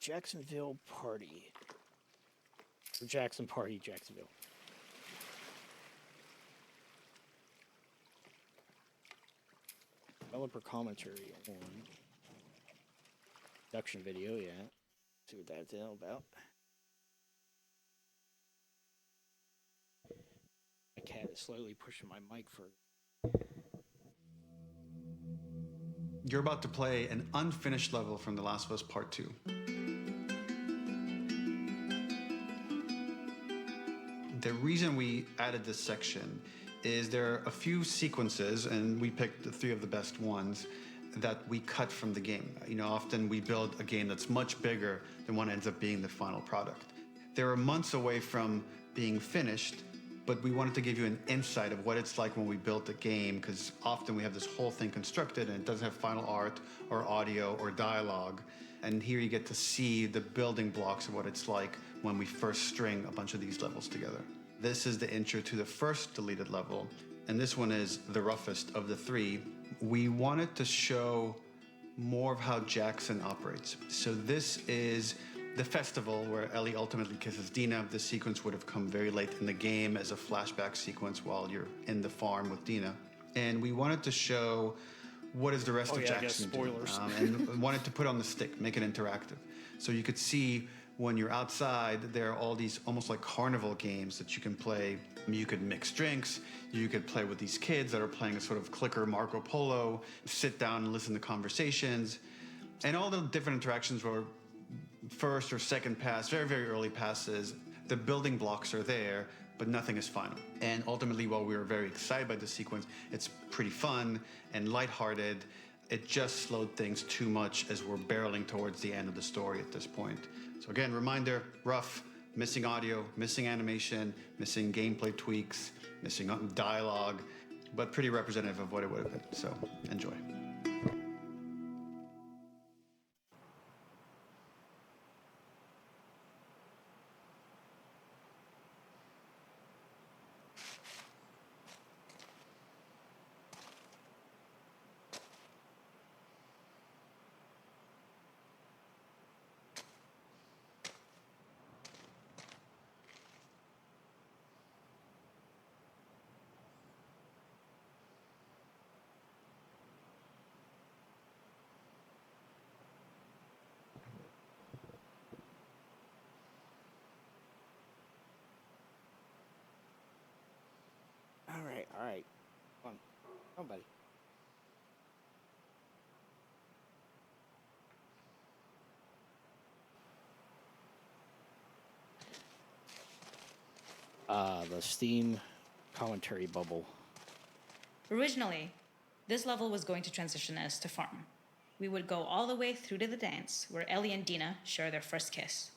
Jacksonville Party. Or Jackson Party, Jacksonville. Developer commentary on production video, yeah. See what that's all about. My cat is slowly pushing my mic for. You're about to play an unfinished level from The Last of Us Part 2. The reason we added this section is there are a few sequences, and we picked the 3 of the best ones, that we cut from the game. You know, often we build a game that's much bigger than what ends up being the final product. They were months away from being finished, but we wanted to give you an insight of what it's like when we built a game, because often we have this whole thing constructed and it doesn't have final art or audio or dialogue. And here you get to see the building blocks of what it's like when we first string a bunch of these levels together. This is the intro to the first deleted level, and this one is the roughest of the 3. We wanted to show more of how Jackson operates. So this is the festival where Ellie ultimately kisses Dina. This sequence would have come very late in the game as a flashback sequence while you're in the farm with Dina. And we wanted to show what is the rest of Jackson doing. And wanted to put on the stick, make it interactive. So you could see when you're outside, there are all these almost like carnival games that you can play. You could mix drinks, you could play with these kids that are playing a sort of clicker Marco Polo, sit down and listen to conversations. And all the different interactions were first or second pass, very, very early passes. The building blocks are there, but nothing is final. And ultimately, while we were very excited by the sequence, it's pretty fun and lighthearted. It just slowed things too much as we're barreling towards the end of the story at this point. So again, reminder, rough, missing audio, missing animation, missing gameplay tweaks, missing dialogue, but pretty representative of what it would have been. So enjoy. All right. Come on, buddy. The Steam commentary bubble. Originally, this level was going to transition us to farm. We would go all the way through to the dance, where Ellie and Dina share their first kiss.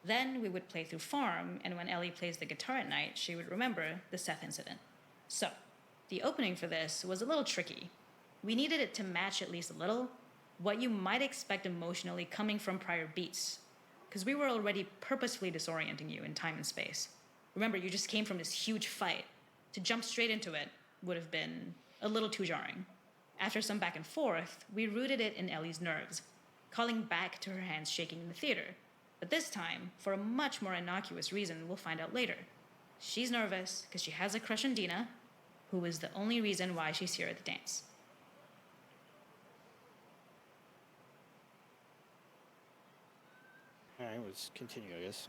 Then we would play through farm, and when Ellie plays the guitar at night, she would remember the Seth incident. So, the opening for this was a little tricky. We needed it to match at least a little what you might expect emotionally coming from prior beats, because we were already purposefully disorienting you in time and space. Remember, you just came from this huge fight. To jump straight into it would have been a little too jarring. After some back and forth, we rooted it in Ellie's nerves, calling back to her hands shaking in the theater. But this time, for a much more innocuous reason we'll find out later. She's nervous because she has a crush on Dina, who is the only reason why she's here at the dance. All right, let's continue, I guess.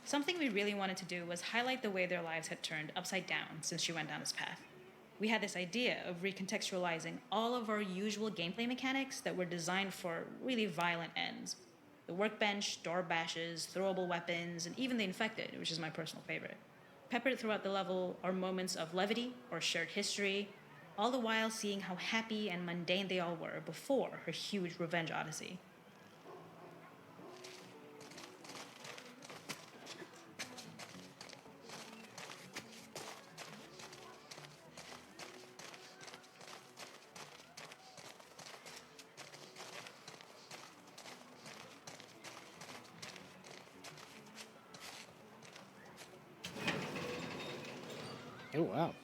Something we really wanted to do was highlight the way their lives had turned upside down since she went down this path. We had this idea of recontextualizing all of our usual gameplay mechanics that were designed for really violent ends. The workbench, door bashes, throwable weapons, and even the infected, which is my personal favorite. Peppered throughout the level are moments of levity or shared history, all the while seeing how happy and mundane they all were before her huge revenge odyssey. Oh, wow.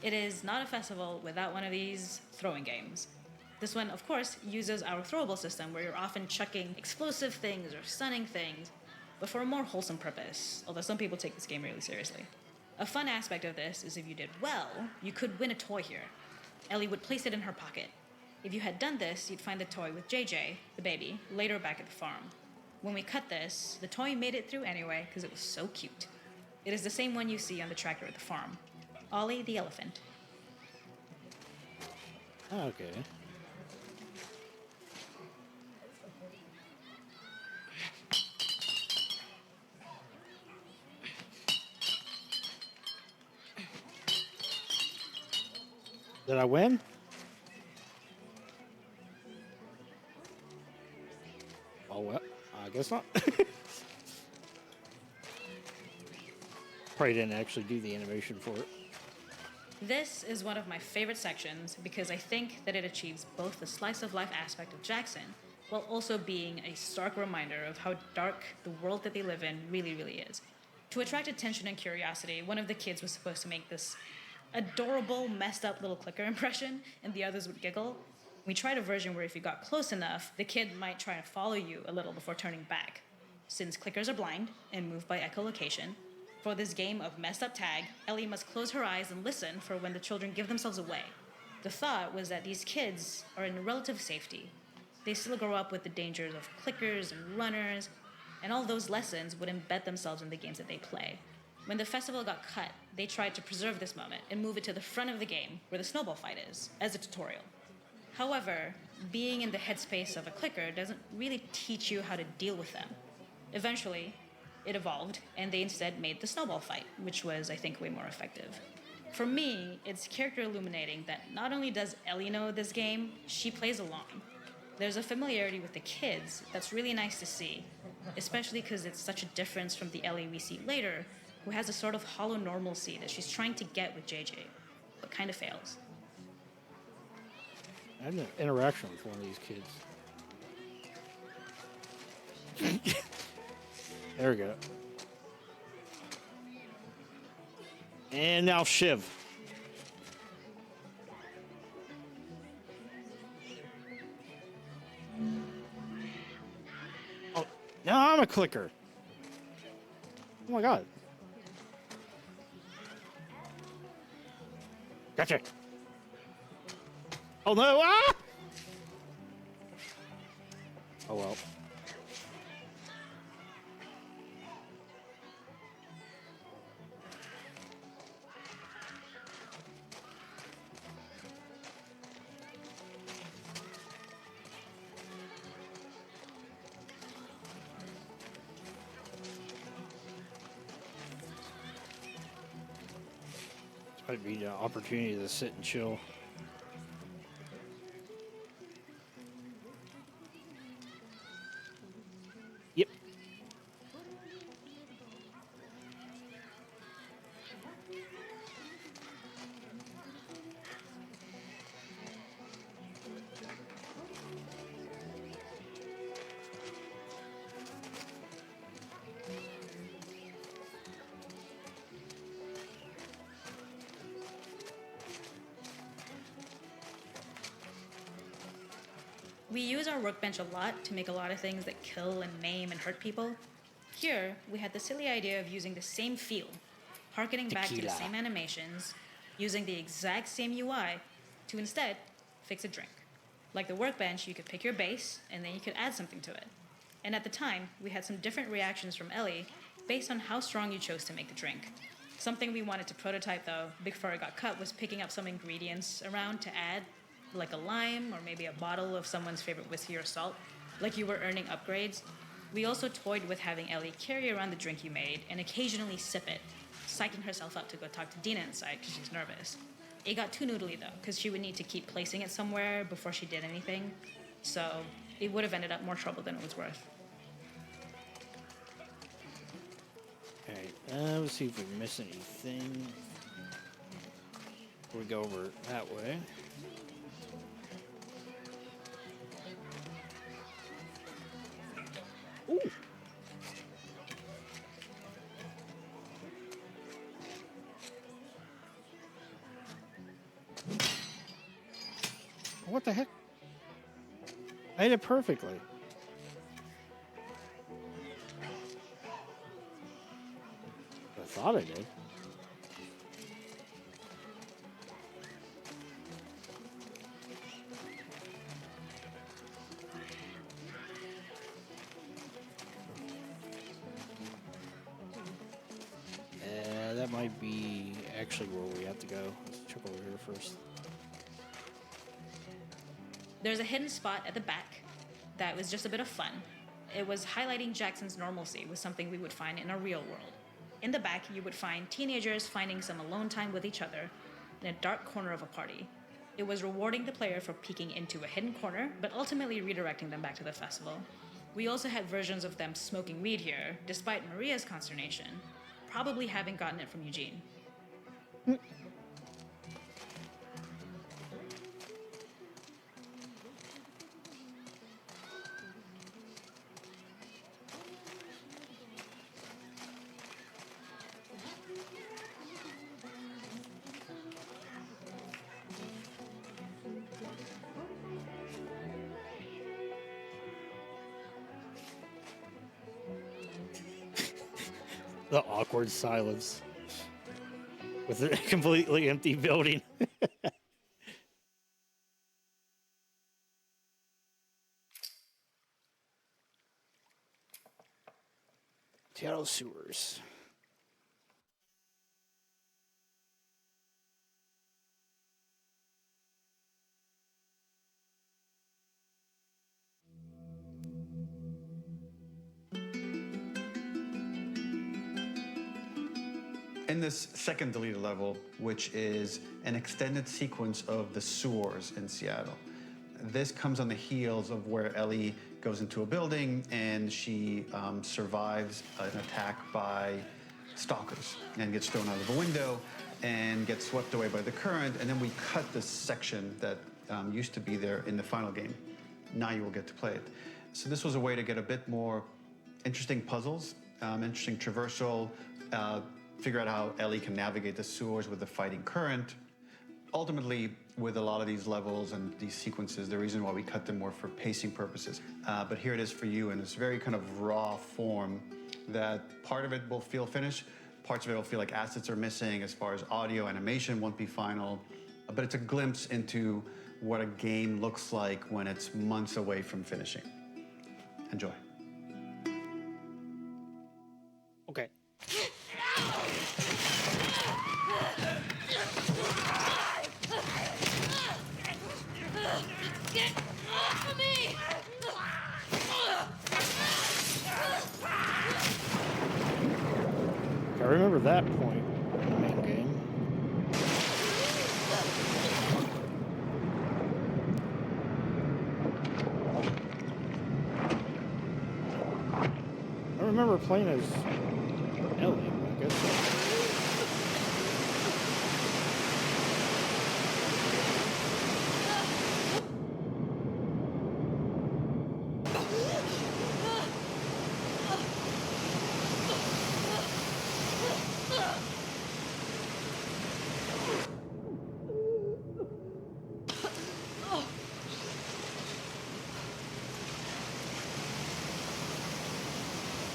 It is not a festival without one of these throwing games. This one, of course, uses our throwable system where you're often chucking explosive things or stunning things, but for a more wholesome purpose, although some people take this game really seriously. A fun aspect of this is if you did well, you could win a toy here. Ellie would place it in her pocket. If you had done this, you'd find the toy with JJ, the baby, later back at the farm. When we cut this, the toy made it through anyway because it was so cute. It is the same one you see on the tractor at the farm. Ollie the elephant. Okay. Did I win? Oh, well, I guess not. Probably didn't actually do the animation for it. This is one of my favorite sections because I think that it achieves both the slice of life aspect of Jackson while also being a stark reminder of how dark the world that they live in really, really is. To attract attention and curiosity, one of the kids was supposed to make this adorable, messed up little clicker impression, and the others would giggle. We tried a version where if you got close enough, the kid might try to follow you a little before turning back. Since clickers are blind and move by echolocation, for this game of messed up tag, Ellie must close her eyes and listen for when the children give themselves away. The thought was that these kids are in relative safety. They still grow up with the dangers of clickers and runners, and all those lessons would embed themselves in the games that they play. When the festival got cut, they tried to preserve this moment and move it to the front of the game where the snowball fight is, as a tutorial. However, being in the headspace of a clicker doesn't really teach you how to deal with them. Eventually, it evolved, and they instead made the snowball fight, which was, I think, way more effective. For me, it's character illuminating that not only does Ellie know this game, she plays along. There's a familiarity with the kids that's really nice to see, especially because it's such a difference from the Ellie we see later, who has a sort of hollow normalcy that she's trying to get with JJ, but kind of fails. I had an interaction with one of these kids. There we go. And now Shiv. Oh, now I'm a clicker. Oh my god. Gotcha. Oh no! Ah! Oh well. Might be an opportunity to sit and chill. Yep. We use our workbench a lot to make a lot of things that kill and maim and hurt people. Here, we had the silly idea of using the same feel, harkening back to the Tequila. same animations, using the exact same UI to instead fix a drink. Like the workbench, you could pick your base and then you could add something to it. And at the time, we had some different reactions from Ellie based on how strong you chose to make the drink. Something we wanted to prototype though, before it got cut, was picking up some ingredients around to add, like a lime or maybe a bottle of someone's favorite whiskey or salt, like you were earning upgrades. We also toyed with having Ellie carry around the drink you made and occasionally sip it, psyching herself up to go talk to Dina inside because she's nervous. It got too noodly though, because she would need to keep placing it somewhere before she did anything, so it would have ended up more trouble than it was worth. Alright, let's see if we miss anything. We go over that way. Ooh. What the heck? I did it perfectly. I thought I did. That might be actually where we have to go. Let's check over here first. There's a hidden spot at the back that was just a bit of fun. It was highlighting Jackson's normalcy with something we would find in a real world. In the back, you would find teenagers finding some alone time with each other in a dark corner of a party. It was rewarding the player for peeking into a hidden corner, but ultimately redirecting them back to the festival. We also had versions of them smoking weed here, despite Maria's consternation, probably having gotten it from Eugene. The awkward silence with a completely empty building. Seattle sewers. In this second deleted level, which is an extended sequence of the sewers in Seattle, this comes on the heels of where Ellie goes into a building and she survives an attack by stalkers and gets thrown out of a window and gets swept away by the current. And then we cut this section that used to be there in the final game. Now you will get to play it. So this was a way to get a bit more interesting puzzles, interesting traversal, figure out how Ellie can navigate the sewers with the fighting current. Ultimately, with a lot of these levels and these sequences, the reason why we cut them were for pacing purposes. But here it is for you in this very kind of raw form that part of it will feel finished, parts of it will feel like assets are missing as far as audio, animation won't be final, but it's a glimpse into what a game looks like when it's months away from finishing. Enjoy. Okay. Get off of me! I remember that point in the main game. I remember playing as Ellie, I guess so.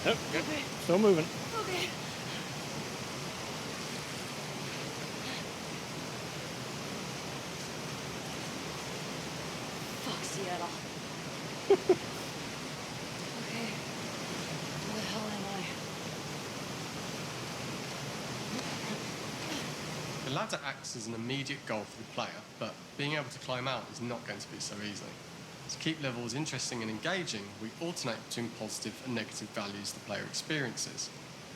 Yep, yep. Okay. Still moving. Okay. Fuck Seattle. Okay. Where the hell am I? The ladder acts as an immediate goal for the player, but being able to climb out is not going to be so easy. To keep levels interesting and engaging, we alternate between positive and negative values the player experiences.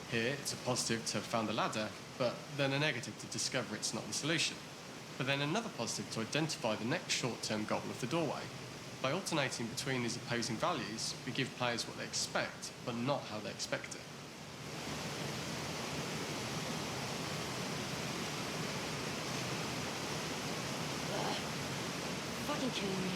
Here, it's a positive to have found the ladder, but then a negative to discover it's not the solution. But then another positive to identify the next short-term goal of the doorway. By alternating between these opposing values, we give players what they expect, but not how they expect it. Fucking kidding me.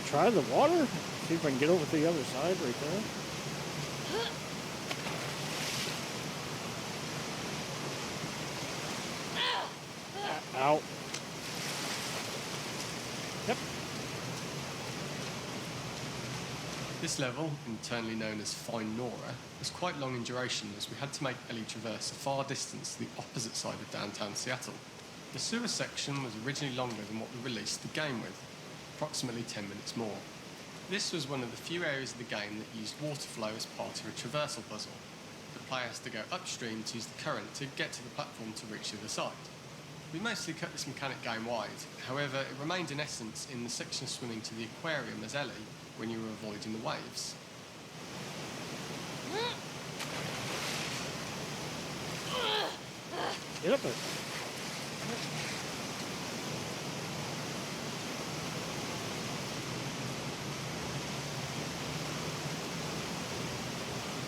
try the water? See if I can get over to the other side right there. Ow. Yep. This level, internally known as Fine Nora, was quite long in duration as we had to make Ellie traverse a far distance to the opposite side of downtown Seattle. The sewer section was originally longer than what we released the game with, approximately 10 minutes more. This was one of the few areas of the game that used water flow as part of a traversal puzzle. The player has to go upstream to use the current to get to the platform to reach the other side. We mostly cut this mechanic game-wide, however it remained in essence in the section swimming to the aquarium as Ellie when you were avoiding the waves. Get up there.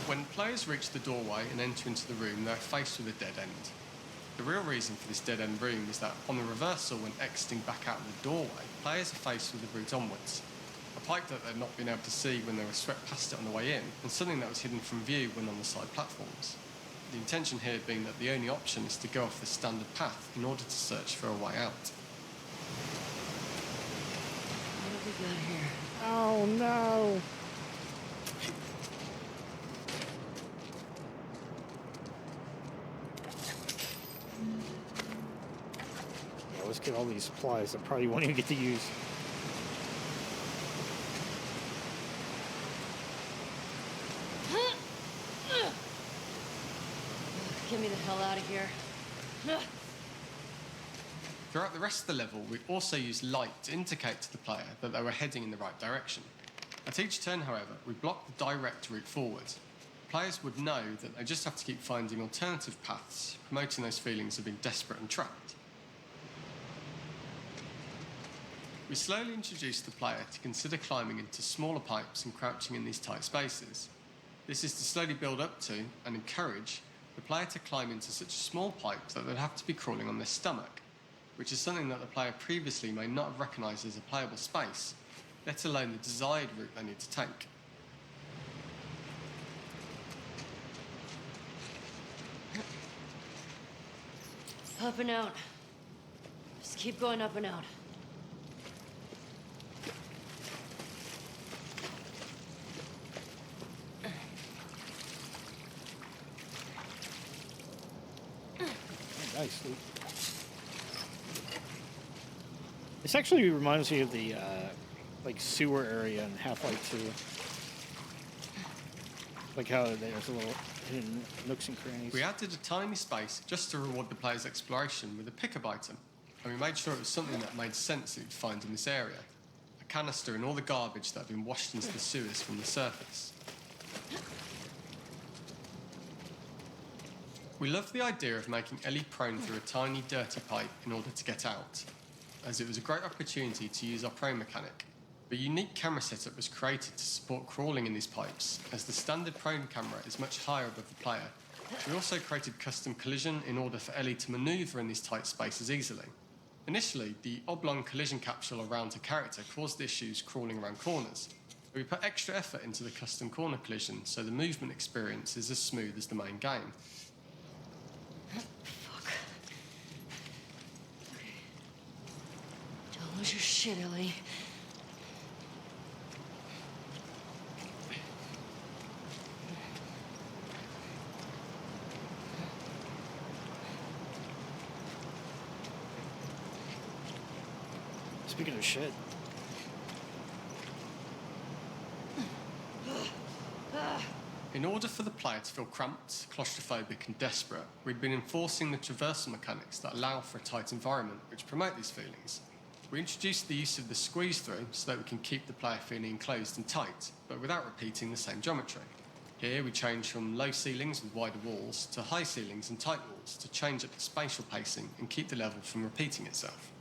When players reach the doorway and enter into the room, they're faced with a dead end. The real reason for this dead-end room is that on the reversal, when exiting back out of the doorway, players are faced with the route onwards. A pipe that they'd not been able to see when they were swept past it on the way in, and something that was hidden from view when on the side platforms. The intention here being that the only option is to go off the standard path in order to search for a way out. What have we got here? Oh no. Yeah, let's get all these supplies that probably won't even get to use. Get me the hell out of here. Throughout the rest of the level, we also used light to indicate to the player that they were heading in the right direction. At each turn, however, we blocked the direct route forward. Players would know that they just have to keep finding alternative paths, promoting those feelings of being desperate and trapped. We slowly introduced the player to consider climbing into smaller pipes and crouching in these tight spaces. This is to slowly build up to, and encourage, the player to climb into such a small pipe that they'd have to be crawling on their stomach, which is something that the player previously may not have recognised as a playable space, let alone the desired route they need to take. Up and out. Just keep going up and out. Nicely. This actually reminds me of the like sewer area in Half-Life 2. Like how there's a little hidden nooks and crannies. We added a tiny space just to reward the player's exploration with a pickup item, and we made sure it was something that made sense that you'd find in this area. A canister and all the garbage that had been washed into the sewers from the surface. We loved the idea of making Ellie prone through a tiny, dirty pipe in order to get out, as it was a great opportunity to use our prone mechanic. A unique camera setup was created to support crawling in these pipes, as the standard prone camera is much higher above the player. We also created custom collision in order for Ellie to manoeuvre in these tight spaces easily. Initially, the oblong collision capsule around her character caused issues crawling around corners. We put extra effort into the custom corner collision, so the movement experience is as smooth as the main game. Fuck. Okay. Don't lose your shit, Ellie. Speaking of shit. In order for the player to feel cramped, claustrophobic and desperate, we'd been enforcing the traversal mechanics that allow for a tight environment which promote these feelings. We introduced the use of the squeeze-through so that we can keep the player feeling enclosed and tight, but without repeating the same geometry. Here we change from low ceilings with wider walls to high ceilings and tight walls to change up the spatial pacing and keep the level from repeating itself.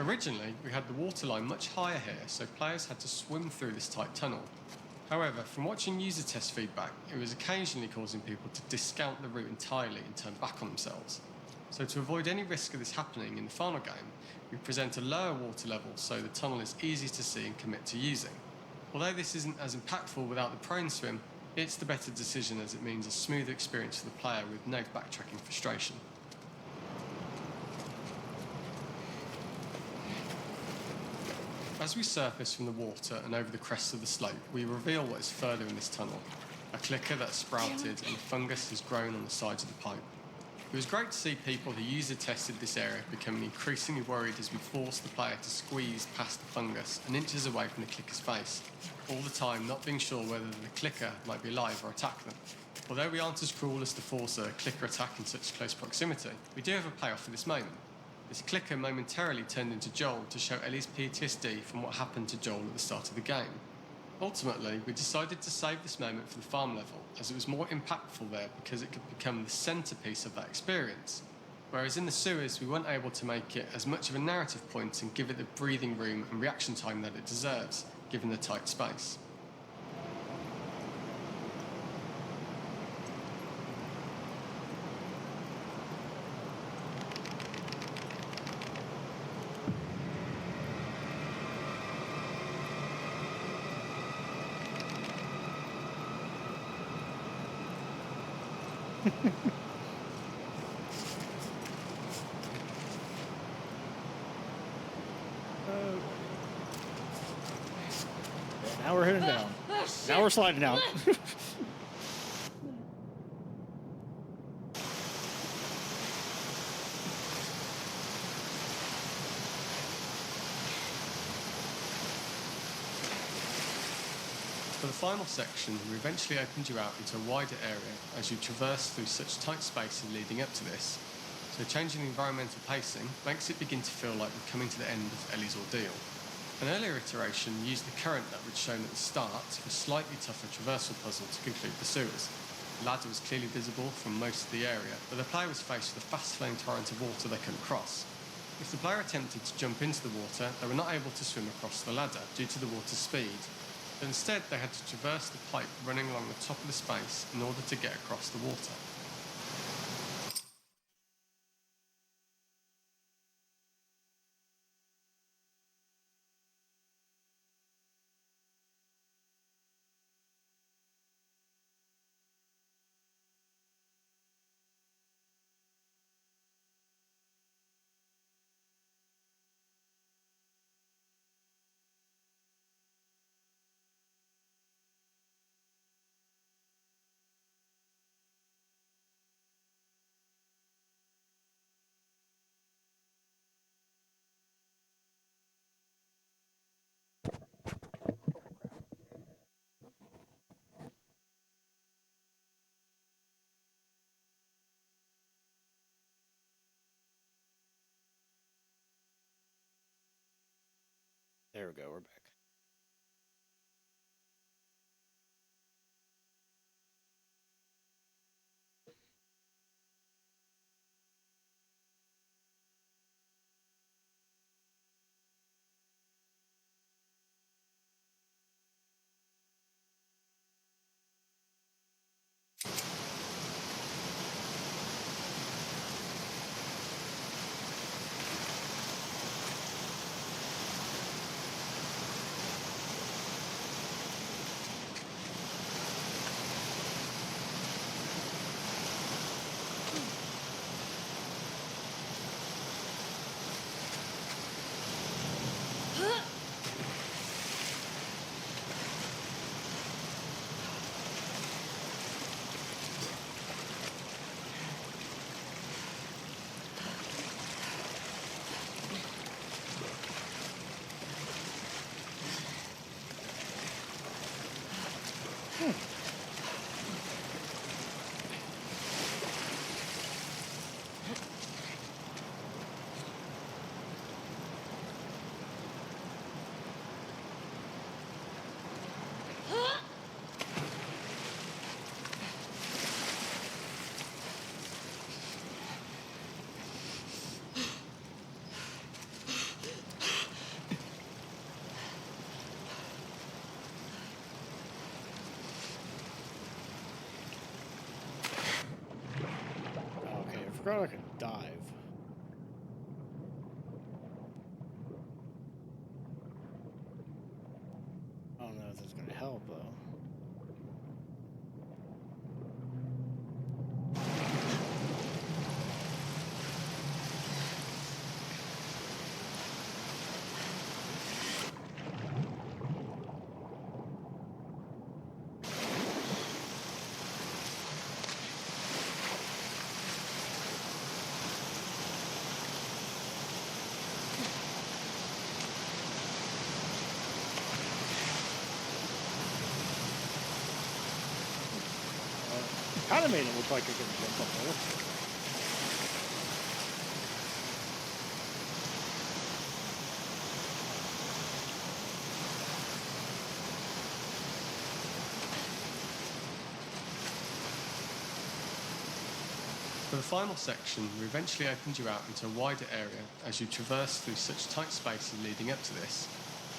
Originally, we had the water line much higher here, so players had to swim through this tight tunnel. However, from watching user test feedback, it was occasionally causing people to discount the route entirely and turn back on themselves. So to avoid any risk of this happening in the final game, we present a lower water level so the tunnel is easy to see and commit to using. Although this isn't as impactful without the prone swim, it's the better decision as it means a smoother experience for the player with no backtracking frustration. As we surface from the water and over the crest of the slope, we reveal what is further in this tunnel. A clicker that's sprouted and fungus has grown on the sides of the pipe. It was great to see people who user-tested this area becoming increasingly worried as we forced the player to squeeze past the fungus and inches away from the clicker's face, all the time not being sure whether the clicker might be alive or attack them. Although we aren't as cruel as to force a clicker attack in such close proximity, we do have a payoff for this moment. This clicker momentarily turned into Joel to show Ellie's PTSD from what happened to Joel at the start of the game. Ultimately, we decided to save this moment for the farm level, as it was more impactful there because it could become the centrepiece of that experience. Whereas in the sewers, we weren't able to make it as much of a narrative point and give it the breathing room and reaction time that it deserves, given the tight space. Now we're heading down. Now we're sliding down. For the final section, we eventually opened you out into a wider area as you traverse through such tight spaces leading up to this. So changing the environmental pacing makes it begin to feel like we're coming to the end of Ellie's ordeal. An earlier iteration used the current that we'd shown at the start for a slightly tougher traversal puzzle to conclude the sewers. The ladder was clearly visible from most of the area, but the player was faced with a fast-flowing torrent of water they couldn't cross. If the player attempted to jump into the water, they were not able to swim across the ladder due to the water's speed. But instead, they had to traverse the pipe running along the top of the space in order to get across the water. There we go. We're back. forgot I could dive. I don't know if that's going to help, though. Kind of made it look like I could jump up there. For the final section, we eventually opened you out into a wider area as you traverse through such tight spaces leading up to this.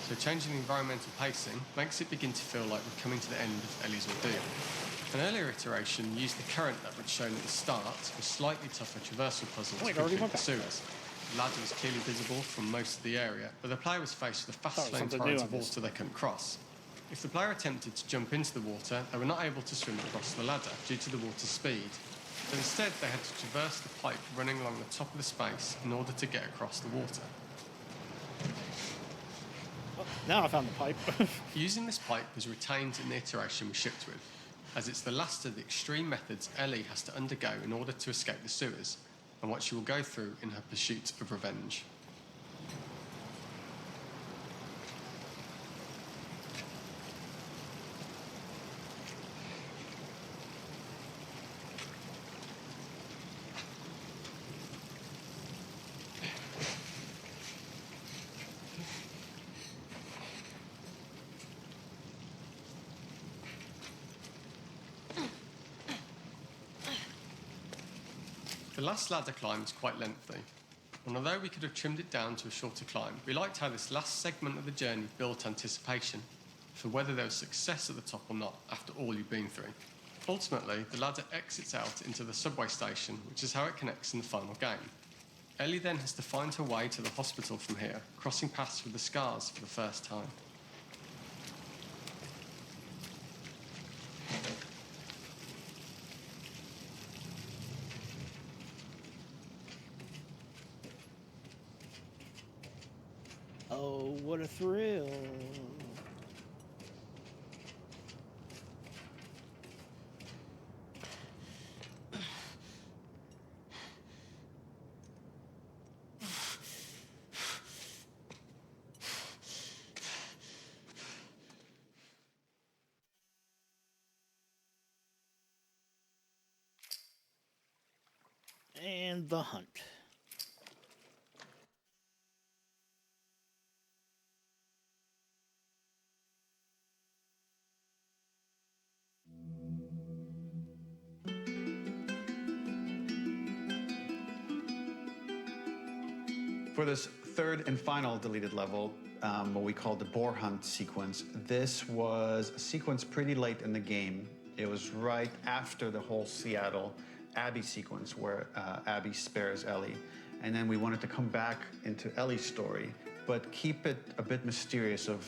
So changing the environmental pacing makes it begin to feel like we're coming to the end of Ellie's ordeal. An earlier iteration used the current that was shown at the start for slightly tougher traversal puzzles Wait, to already complete went the back. sewers. The ladder was clearly visible from most of the area, but the player was faced with a fast Oh, flowing something torrent new of on this. water they couldn't cross. If the player attempted to jump into the water, they were not able to swim across the ladder due to the water's speed. So instead, they had to traverse the pipe running along the top of the space in order to get across the water. Oh, now I found the pipe. Using this pipe was retained in the iteration we shipped with, as it's the last of the extreme methods Ellie has to undergo in order to escape the sewers, and what she will go through in her pursuit of revenge. The last ladder climb is quite lengthy, and although we could have trimmed it down to a shorter climb, we liked how this last segment of the journey built anticipation for whether there was success at the top or not after all you've been through. Ultimately, the ladder exits out into the subway station, which is how it connects in the final game. Ellie then has to find her way to the hospital from here, crossing paths with the scars for the first time. Oh, what a thrill. And the hunt. For this third and final deleted level, what we call the boar hunt sequence, this was a sequence pretty late in the game. It was right after the whole Seattle Abby sequence where Abby spares Ellie. And then we wanted to come back into Ellie's story, but keep it a bit mysterious of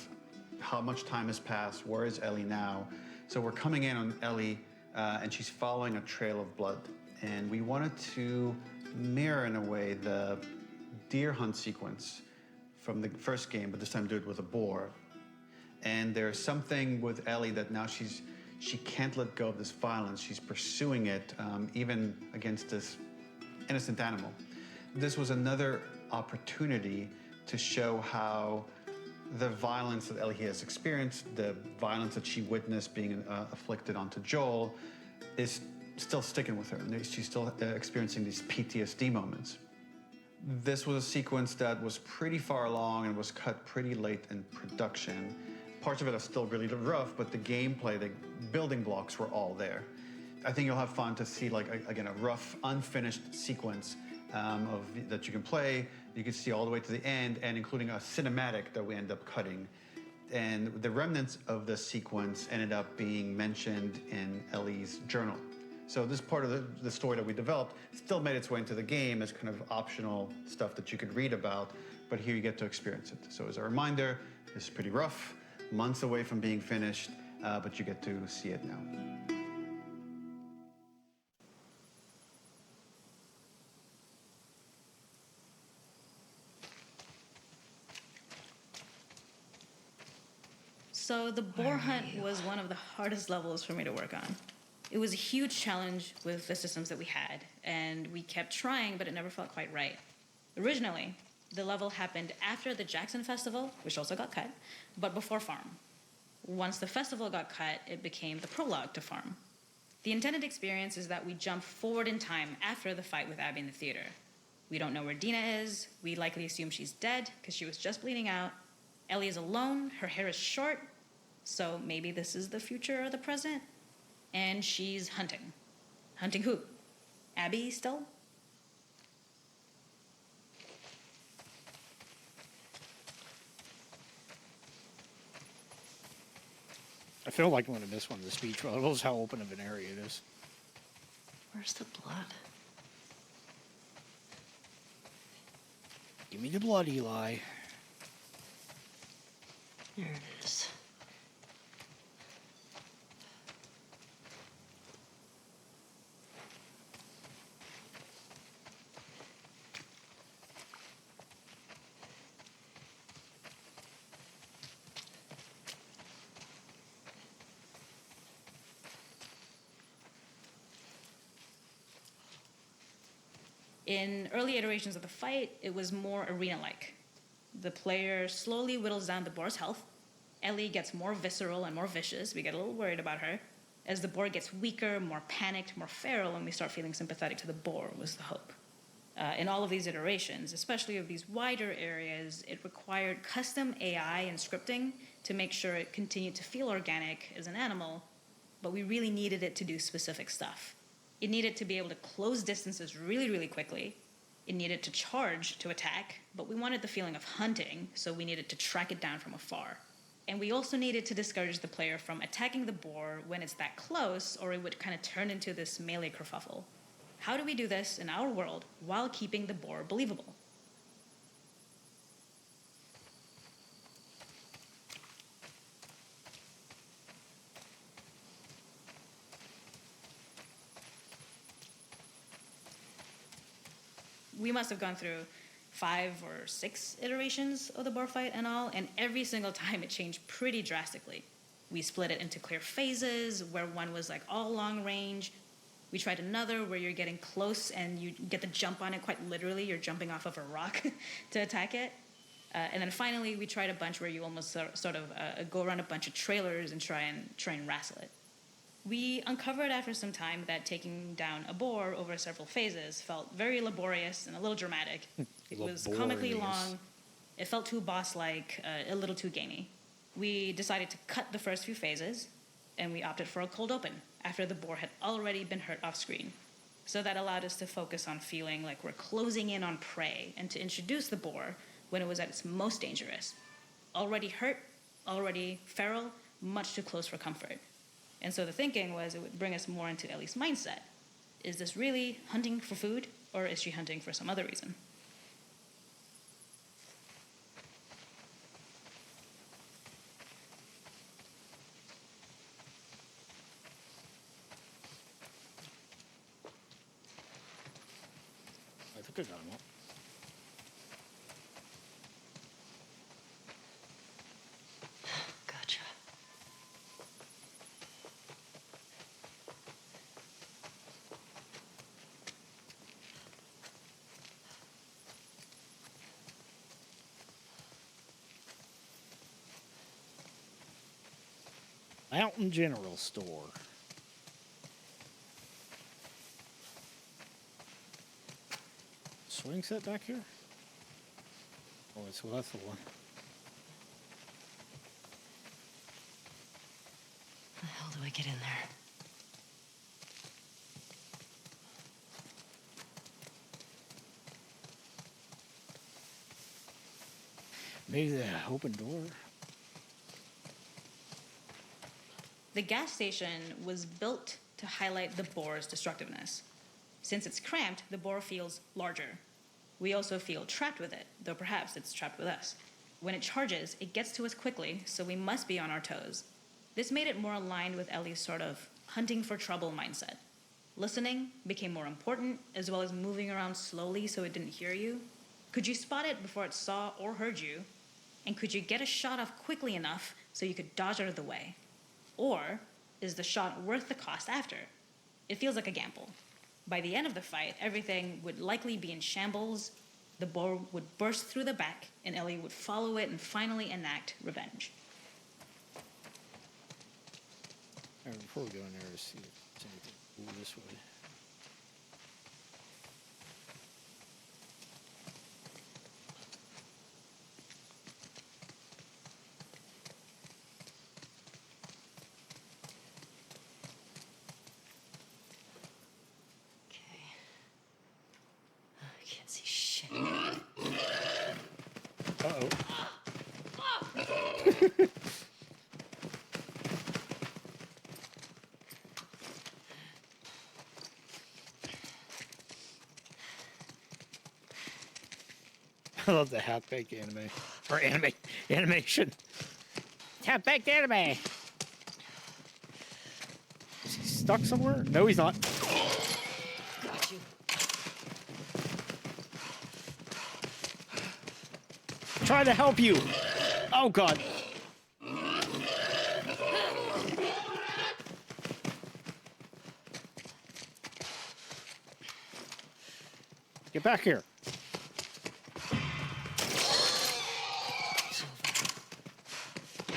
how much time has passed, where is Ellie now? So we're coming in on Ellie and she's following a trail of blood. And we wanted to mirror in a way the deer hunt sequence from the first game, but this time do it with a boar. And there's something with Ellie that now she can't let go of this violence. She's pursuing it, even against this innocent animal. This was another opportunity to show how the violence that Ellie has experienced, the violence that she witnessed being afflicted onto Joel, is still sticking with her. And she's still experiencing these PTSD moments. This was a sequence that was pretty far along and was cut pretty late in production. Parts of it are still really rough, but the gameplay, the building blocks were all there. I think you'll have fun to see, like, again, a rough, unfinished sequence that you can play. You can see all the way to the end, and including a cinematic that we end up cutting. And the remnants of the sequence ended up being mentioned in Ellie's journal. So this part of the story that we developed still made its way into the game as kind of optional stuff that you could read about, but here you get to experience it. So as a reminder, this is pretty rough, months away from being finished, but you get to see it now. So the boar hunt was one of the hardest levels for me to work on. It was a huge challenge with the systems that we had, and we kept trying, but it never felt quite right. Originally, the level happened after the Jackson Festival, which also got cut, but before Farm. Once the festival got cut, it became the prologue to Farm. The intended experience is that we jump forward in time after the fight with Abby in the theater. We don't know where Dina is. We likely assume she's dead because she was just bleeding out. Ellie is alone. Her hair is short. So maybe this is the future or the present. And she's hunting. Hunting who? Abby still? I feel like I'm going to miss one of the speech bubbles, how open of an area it is. Where's the blood? Give me the blood, Eli. There it is. In early iterations of the fight, it was more arena-like. The player slowly whittles down the boar's health. Ellie gets more visceral and more vicious. We get a little worried about her. As the boar gets weaker, more panicked, more feral, and we start feeling sympathetic to the boar was the hope. In all of these iterations, especially of these wider areas, it required custom AI and scripting to make sure it continued to feel organic as an animal, but we really needed it to do specific stuff. It needed to be able to close distances really, really quickly. It needed to charge to attack, but we wanted the feeling of hunting, so we needed to track it down from afar. And we also needed to discourage the player from attacking the boar when it's that close, or it would kind of turn into this melee kerfuffle. How do we do this in our world while keeping the boar believable? We must have gone through 5 or 6 iterations of the boar fight and all, and every single time it changed pretty drastically. We split it into clear phases, where one was like all long range. We tried another where you're getting close and you get the jump on it quite literally. You're jumping off of a rock to attack it. And then finally, we tried a bunch where you almost sort of go around a bunch of trailers and try and wrestle it. We uncovered after some time that taking down a boar over several phases felt very laborious and a little dramatic. It was comically long. It felt too boss-like, a little too gamey. We decided to cut the first few phases, and we opted for a cold open after the boar had already been hurt off screen. So that allowed us to focus on feeling like we're closing in on prey and to introduce the boar when it was at its most dangerous. Already hurt, already feral, much too close for comfort. And so the thinking was it would bring us more into Ellie's mindset. Is this really hunting for food, or is she hunting for some other reason? I think I got him all. Gotcha. Mountain General Store. Swing set back here? Oh, it's well, that's the one. How the hell do I get in there? Maybe the open door. The gas station was built to highlight the bore's destructiveness. Since it's cramped, the bore feels larger. We also feel trapped with it, though perhaps it's trapped with us. When it charges, it gets to us quickly, so we must be on our toes. This made it more aligned with Ellie's sort of hunting for trouble mindset. Listening became more important, as well as moving around slowly so it didn't hear you. Could you spot it before it saw or heard you? And could you get a shot off quickly enough so you could dodge out of the way? Or is the shot worth the cost after? It feels like a gamble. By the end of the fight, everything would likely be in shambles, the boar would burst through the back, and Ellie would follow it and finally enact revenge. All right, before we go in there, let's see if there's anything cool this way. Okay. I can't see shit. Uh-oh. I love the half-baked anime. Or animation. Half-baked anime! Is he stuck somewhere? No, he's not. Got you. Trying to help you. Oh, God. Get back here.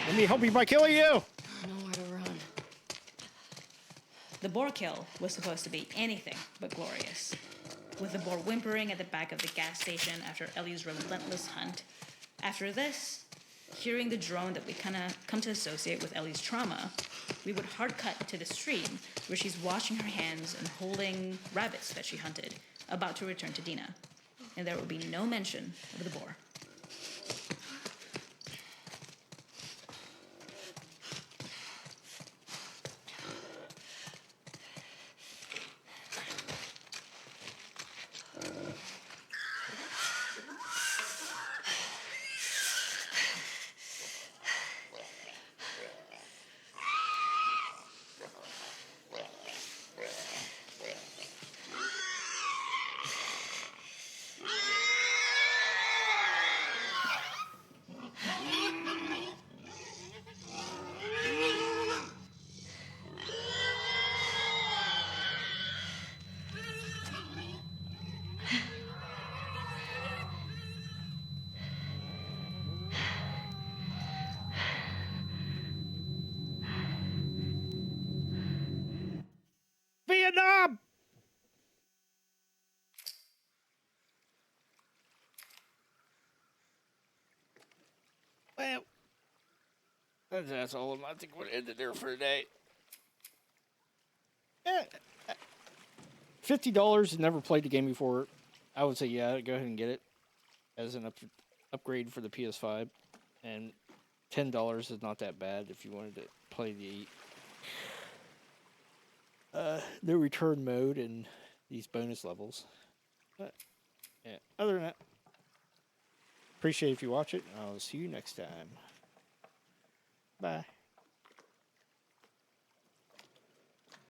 Let me help you by killing you. Nowhere to run. The boar kill was supposed to be anything but glorious. With the boar whimpering at the back of the gas station after Ellie's relentless hunt. After this, hearing the drone that we kind of come to associate with Ellie's trauma, we would hard cut to the stream where she's washing her hands and holding rabbits that she hunted, about to return to Dina. And there would be no mention of the boar. Vietnam! Well, that's all I think we'll end it there for today. Yeah, $50, never played the game before. I would say, yeah, go ahead and get it as an upgrade for the PS5. And $10 is not that bad if you wanted to play the return mode and these bonus levels. But yeah, other than that, appreciate if you watch it. I'll see you next time. Bye.